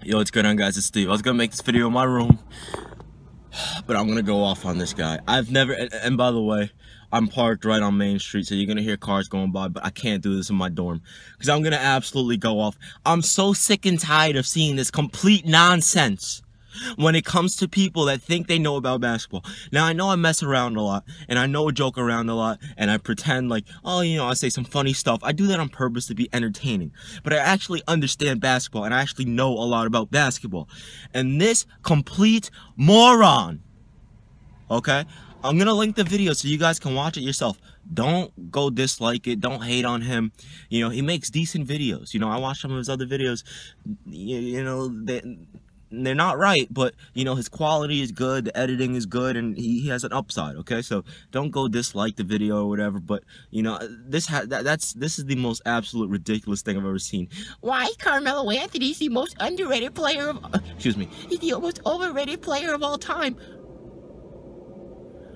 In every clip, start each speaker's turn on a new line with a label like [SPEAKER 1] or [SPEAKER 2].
[SPEAKER 1] Yo, what's going on, guys? It's Steve. I was gonna make this video in my room, but I'm gonna go off on this guy. I've never, and by the way, I'm parked right on Main Street, so you're gonna hear cars going by, but I can't do this in my dorm because I'm gonna absolutely go off. I'm so sick and tired of seeing this complete nonsense when it comes to people that think they know about basketball. Now, I know I mess around a lot, and I know I joke around a lot, and I pretend like, oh, you know, I say some funny stuff. I do that on purpose to be entertaining, but I actually understand basketball, and I actually know a lot about basketball. And this complete moron, okay? I'm gonna link the video so you guys can watch it yourself. Don't go dislike it. Don't hate on him. You know, he makes decent videos. You know, I watched some of his other videos. You know, they're not right, but you know, his quality is good, the editing is good, and he has an upside. Okay, so don't go dislike the video or whatever, but you know, this is the most absolute ridiculous thing I've ever seen. Why Carmelo Anthony's the most underrated player of excuse me, he's the most overrated player of all time.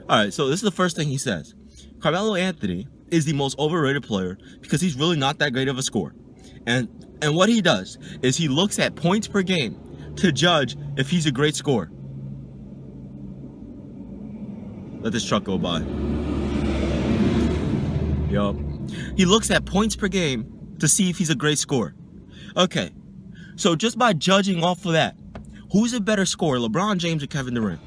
[SPEAKER 1] Alright, so this is the first thing he says. Carmelo Anthony is the most overrated player because he's really not that great of a scorer. And what he does is he looks at points per game to judge if he's a great scorer. Let this truck go by. Yup. He looks at points per game to see if he's a great scorer. Okay, so just by judging off of that, who's a better scorer, LeBron James or Kevin Durant?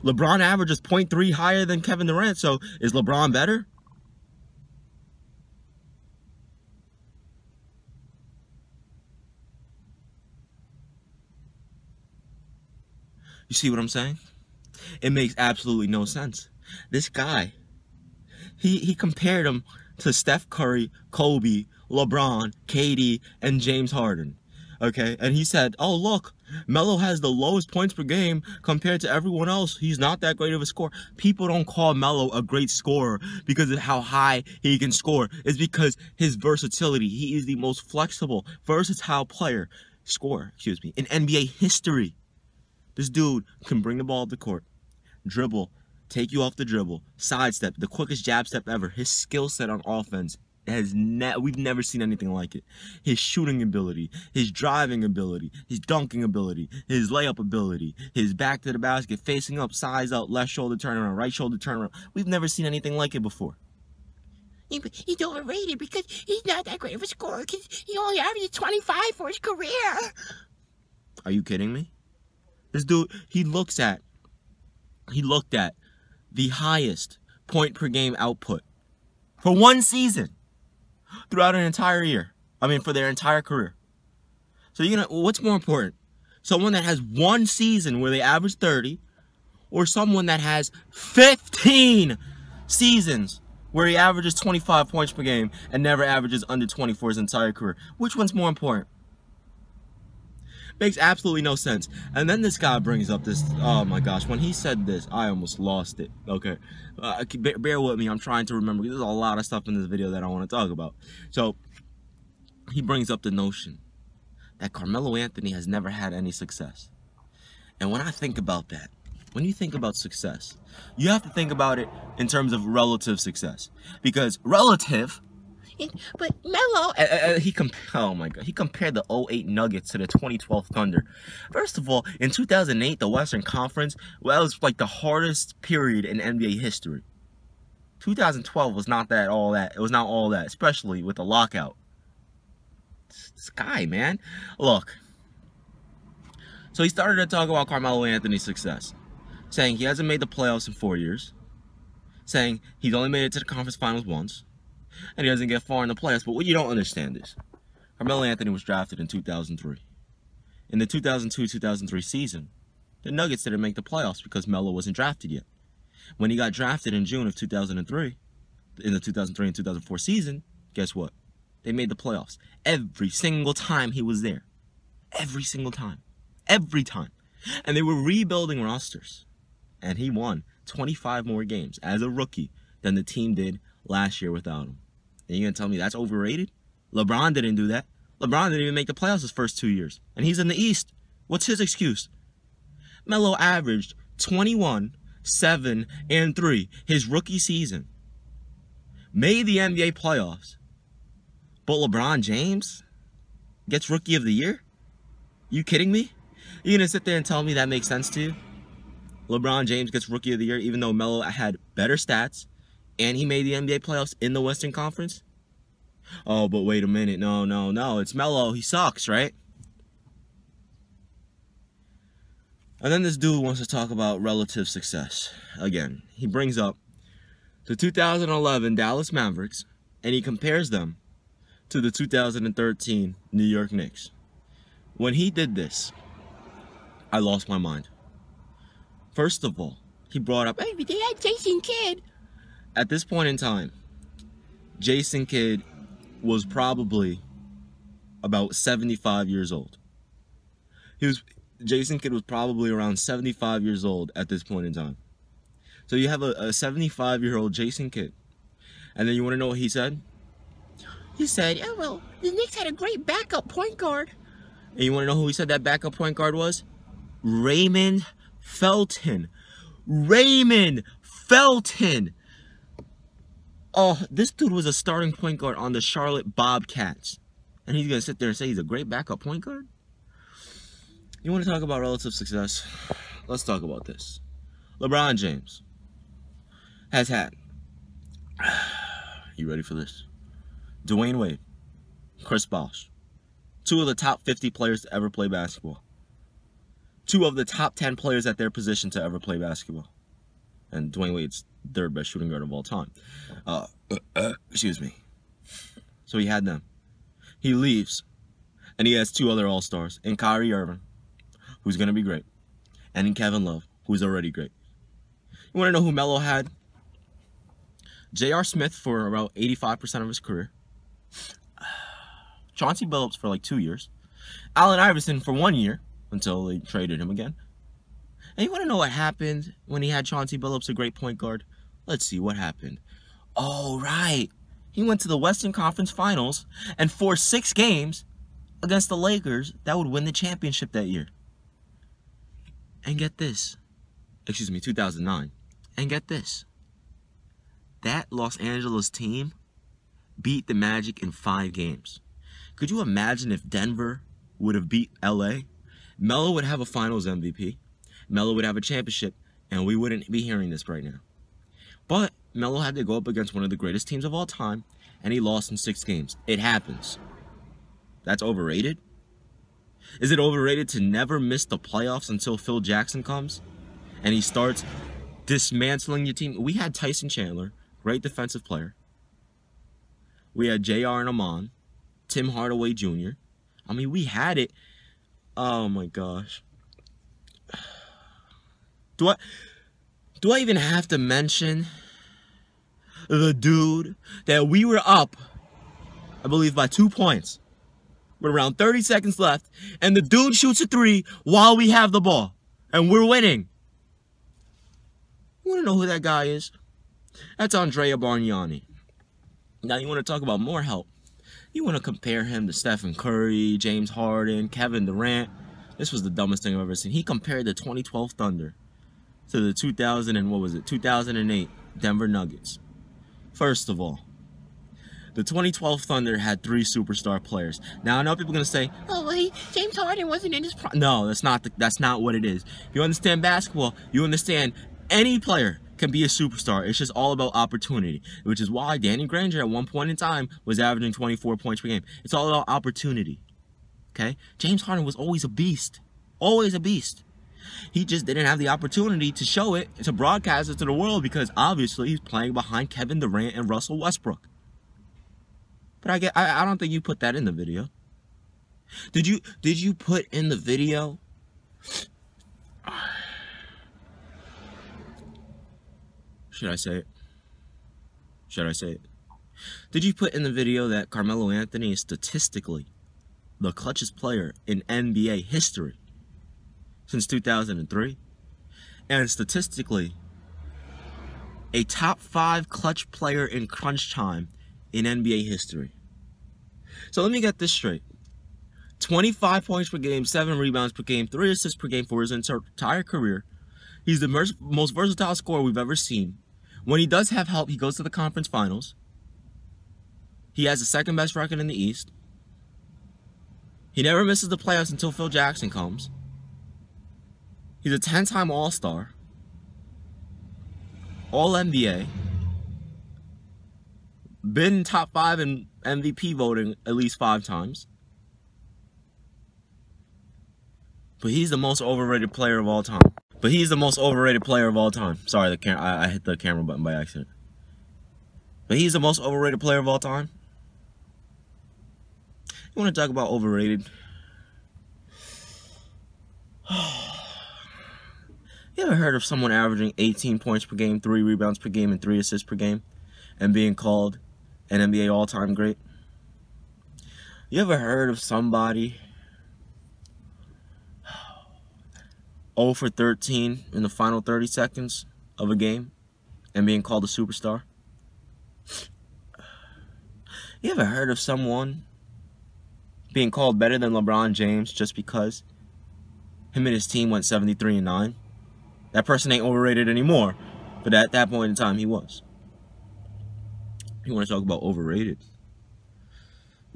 [SPEAKER 1] LeBron averages 0.3 higher than Kevin Durant, so is LeBron better? You see what I'm saying? It makes absolutely no sense. This guy, he compared him to Steph Curry, Kobe, LeBron, KD, and James Harden. Okay, and he said, oh look, Melo has the lowest points per game compared to everyone else. He's not that great of a scorer. People don't call Melo a great scorer because of how high he can score. It's because his versatility. He is the most flexible, versatile player, in NBA history. This dude can bring the ball up the court, dribble, take you off the dribble, sidestep, the quickest jab step ever. His skill set on offense we've never seen anything like it. His shooting ability, his driving ability, his dunking ability, his layup ability, his back to the basket, facing up, size out, left shoulder turnaround, right shoulder turnaround. We've never seen anything like it before. He's overrated because he's not that great of a scorer because he only averages 25 for his career. Are you kidding me? This dude, he looked at the highest point per game output for one season throughout an entire year. I mean, for their entire career. So what's more important? Someone that has one season where they average 30, or someone that has 15 seasons where he averages 25 points per game and never averages under 20 for his entire career? Which one's more important? Makes absolutely no sense. And then this guy brings up this, oh my gosh, when he said this, I almost lost it. Okay, bear with me, I'm trying to remember. There's a lot of stuff in this video that I want to talk about. So, he brings up the notion that Carmelo Anthony has never had any success. And when I think about that, when you think about success, you have to think about it in terms of relative success. Because relative... But Melo, oh my God, he compared the 2008 Nuggets to the 2012 Thunder. First of all, in 2008, the Western Conference, well, that was like the hardest period in NBA history. 2012 was not all that. It was not all that, especially with the lockout. This guy, man. Look. So he started to talk about Carmelo Anthony's success, saying he hasn't made the playoffs in 4 years, saying he's only made it to the conference finals once, and he doesn't get far in the playoffs. But what you don't understand is, Carmelo Anthony was drafted in 2003. In the 2002-2003 season, the Nuggets didn't make the playoffs because Melo wasn't drafted yet. When he got drafted in June of 2003, in the 2003 and 2004 season, guess what? They made the playoffs. Every single time he was there. Every single time. Every time. And they were rebuilding rosters. And he won 25 more games as a rookie than the team did last year without him. And you're going to tell me that's overrated? LeBron didn't do that. LeBron didn't even make the playoffs his first 2 years. And he's in the East. What's his excuse? Melo averaged 21, 7, and 3 his rookie season. Made the NBA playoffs. But LeBron James gets Rookie of the Year? You kidding me? You gonna sit there and tell me that makes sense to you? LeBron James gets Rookie of the Year even though Melo had better stats and he made the NBA playoffs in the Western Conference? Oh, but wait a minute. No. It's Melo. He sucks, right? And then this dude wants to talk about relative success. Again, he brings up the 2011 Dallas Mavericks and he compares them to the 2013 New York Knicks. When he did this, I lost my mind. First of all, he brought up, hey, they had Jason Kidd. At this point in time, Jason Kidd was probably about 75 years old. Jason Kidd was probably around 75 years old at this point in time. So you have a 75-year-old Jason Kidd. And then you want to know what he said? He said, oh, well, the Knicks had a great backup point guard. And you want to know who he said that backup point guard was? Raymond Felton. Raymond Felton. Oh, this dude was a starting point guard on the Charlotte Bobcats. And he's going to sit there and say he's a great backup point guard? You want to talk about relative success? Let's talk about this. LeBron James has had, you ready for this? Dwayne Wade, Chris Bosh, 2 of the top 50 players to ever play basketball. 2 of the top 10 players at their position to ever play basketball. And Dwayne Wade's 3rd best shooting guard of all time. Excuse me. So he had them. He leaves, and he has 2 other All-Stars, in Kyrie Irving, who's going to be great, and in Kevin Love, who's already great. You want to know who Melo had? J.R. Smith for about 85% of his career. Chauncey Billups for like 2 years. Allen Iverson for 1 year until they traded him again. And you want to know what happened when he had Chauncey Billups, a great point guard? Let's see what happened. Oh, right. He went to the Western Conference Finals and forced 6 games against the Lakers that would win the championship that year. And get this. 2009. And get this. That Los Angeles team beat the Magic in 5 games. Could you imagine if Denver would have beat LA? Melo would have a Finals MVP. Melo would have a championship. And we wouldn't be hearing this right now. But Melo had to go up against one of the greatest teams of all time. And he lost in 6 games. It happens. That's overrated? Is it overrated to never miss the playoffs until Phil Jackson comes? And he starts dismantling your team? We had Tyson Chandler, great defensive player. We had J.R. and Amon. Tim Hardaway Jr. I mean, we had it. Oh, my gosh. Do I even have to mention the dude that we were up, I believe, by 2 points with around 30 seconds left, and the dude shoots a 3 while we have the ball, and we're winning? You want to know who that guy is? That's Andrea Bargnani. Now, you want to talk about more help. You want to compare him to Stephen Curry, James Harden, Kevin Durant. This was the dumbest thing I've ever seen. He compared the 2012 Thunder to the 2008 Denver Nuggets. First of all, the 2012 Thunder had 3 superstar players. Now, I know people are going to say, oh, well, James Harden wasn't in his prime. No, that's not what it is. If you understand basketball, you understand any player can be a superstar. It's just all about opportunity, which is why Danny Granger at one point in time was averaging 24 points per game. It's all about opportunity, okay? James Harden was always a beast, always a beast. He just didn't have the opportunity to show it, to broadcast it to the world, because obviously he's playing behind Kevin Durant and Russell Westbrook. But I don't think you put that in the video. Did you put in the video? Should I say it? Should I say it? Did you put in the video that Carmelo Anthony is statistically the clutchest player in NBA history since 2003? And statistically, a top 5 clutch player in crunch time in NBA history. So let me get this straight. 25 points per game, 7 rebounds per game, 3 assists per game for his entire career. He's the most versatile scorer we've ever seen. When he does have help, he goes to the conference finals. He has the 2nd best record in the East. He never misses the playoffs until Phil Jackson comes. He's a 10-time All-Star. All-NBA. Been top 5 in MVP voting at least 5 times. But he's the most overrated player of all time. Sorry, I hit the camera button by accident. But he's the most overrated player of all time. You want to talk about overrated? You ever heard of someone averaging 18 points per game, 3 rebounds per game, and 3 assists per game, and being called an NBA all-time great? You ever heard of somebody 0 for 13 in the final 30 seconds of a game and being called a superstar? You ever heard of someone being called better than LeBron James just because him and his team went 73-9? That person ain't overrated anymore, but at that point in time, he was. You want to talk about overrated?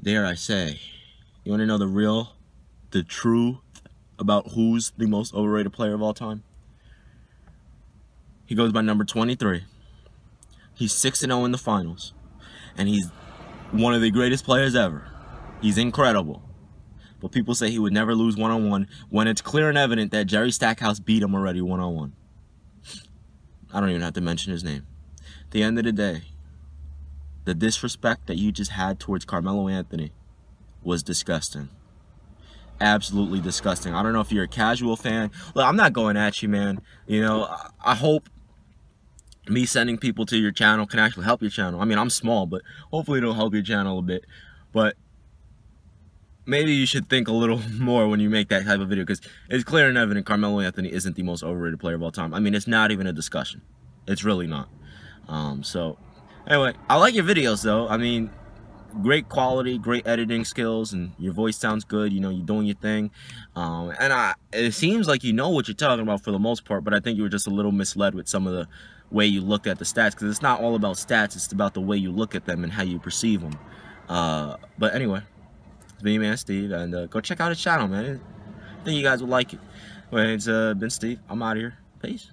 [SPEAKER 1] Dare I say, you want to know the truth about who's the most overrated player of all time? He goes by number 23. He's 6-0 in the finals, and he's one of the greatest players ever. He's incredible. But people say he would never lose one-on-one when it's clear and evident that Jerry Stackhouse beat him already one-on-one. I don't even have to mention his name. At the end of the day, the disrespect that you just had towards Carmelo Anthony was disgusting. Absolutely disgusting. I don't know if you're a casual fan. Look, I'm not going at you, man. You know, I hope me sending people to your channel can actually help your channel. I mean, I'm small, but hopefully it'll help your channel a bit. But maybe you should think a little more when you make that type of video, because it's clear and evident Carmelo Anthony isn't the most overrated player of all time. I mean, it's not even a discussion. It's really not. So, anyway, I like your videos, though. I mean, great quality, great editing skills, and your voice sounds good. You know, you're doing your thing. It seems like you know what you're talking about for the most part, but I think you were just a little misled with some of the way you looked at the stats, because it's not all about stats. It's about the way you look at them and how you perceive them. But anyway, it's me, man, Steve, and go check out his channel, man. I think you guys will like it. Well, it's been Steve. I'm out of here. Peace.